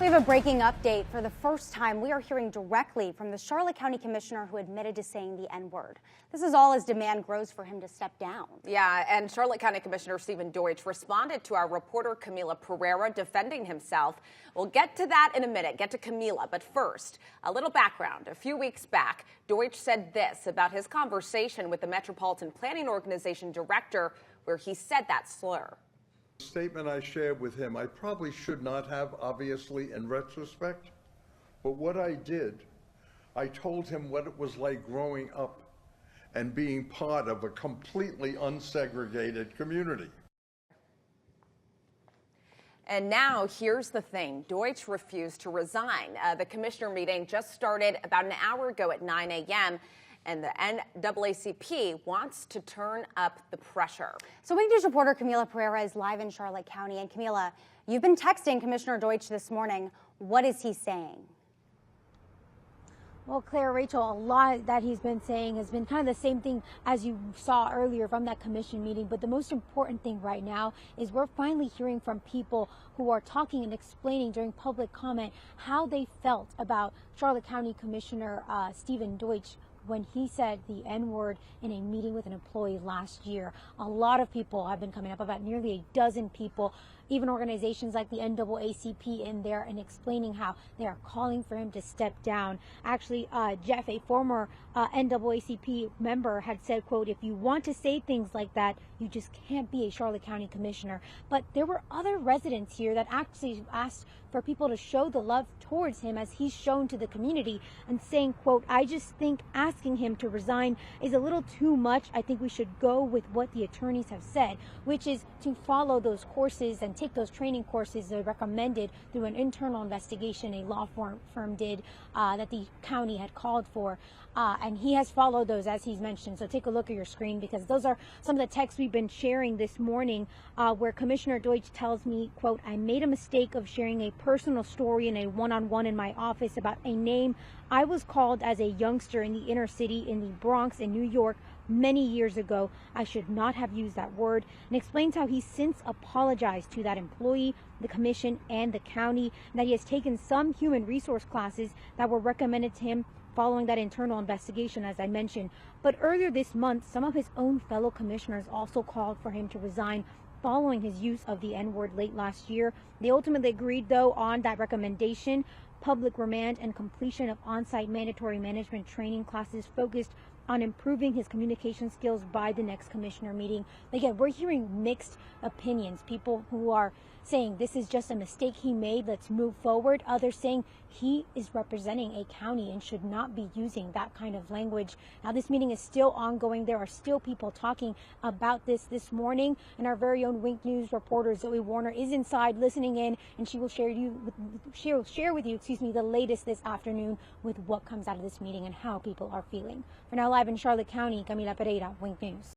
We have a breaking update. For the first time, we are hearing directly from the Charlotte County Commissioner who admitted to saying the N-word. This is all as demand grows for him to step down. Yeah, and Charlotte County Commissioner Stephen Deutsch responded to our reporter Camila Pereira defending himself. We'll get to that in a minute, get to Camila. But first, a little background. A few weeks back, Deutsch said this about his conversation with the Metropolitan Planning Organization director, where he said that slur. The statement I shared with him, I probably should not have, obviously, in retrospect, but what I did, I told him what it was like growing up and being part of a completely unsegregated community. And now, here's the thing. Deutsch refused to resign. The commissioner meeting just started about an hour ago at 9 a.m., and the NAACP wants to turn up the pressure. So Wing News reporter Camila Pereira is live in Charlotte County. And Camila, you've been texting Commissioner Deutsch this morning. What is he saying? Well, Claire, Rachel, a lot that he's been saying has been kind of the same thing as you saw earlier from that commission meeting. But the most important thing right now is we're finally hearing from people who are talking and explaining during public comment how they felt about Charlotte County Commissioner Stephen Deutsch when he said the N-word in a meeting with an employee last year. A lot of people have been coming up, about nearly a dozen people, even organizations like the NAACP in there, and explaining how they are calling for him to step down. Actually, Jeff, a former NAACP member, had said, quote, "If you want to say things like that, you just can't be a Charlotte County commissioner." But there were other residents here that actually asked for people to show the love towards him as he's shown to the community, and saying, quote, "I just think asking him to resign is a little too much. I think we should go with what the attorneys have said, which is to follow those courses and take those training courses that are recommended through an internal investigation a law firm did that the county had called for. And he has followed those, as he's mentioned. So take a look at your screen, because those are some of the texts we've been sharing this morning, where Commissioner Deutsch tells me, quote, "I made a mistake of sharing a personal story in a one-on-one in my office about a name I was called as a youngster in the inner city in the Bronx in New York many years ago. I should not have used that word," and explains how he's since apologized to that employee, the commission, and the county, and that he has taken some human resource classes that were recommended to him following that internal investigation, as I mentioned. But earlier this month, some of his own fellow commissioners also called for him to resign following his use of the N-word late last year. They ultimately agreed, though, on that recommendation: public remand and completion of on-site mandatory management training classes focused on improving his communication skills by the next commissioner meeting. Again, we're hearing mixed opinions. People who are saying this is just a mistake he made, let's move forward. Others saying he is representing a county and should not be using that kind of language. Now, this meeting is still ongoing. There are still people talking about this morning, and our very own Wink News reporter Zoe Warner is inside listening in, and she will share with you, the latest this afternoon with what comes out of this meeting and how people are feeling. For now, live in Charlotte County, Camila Pereira, Wink News.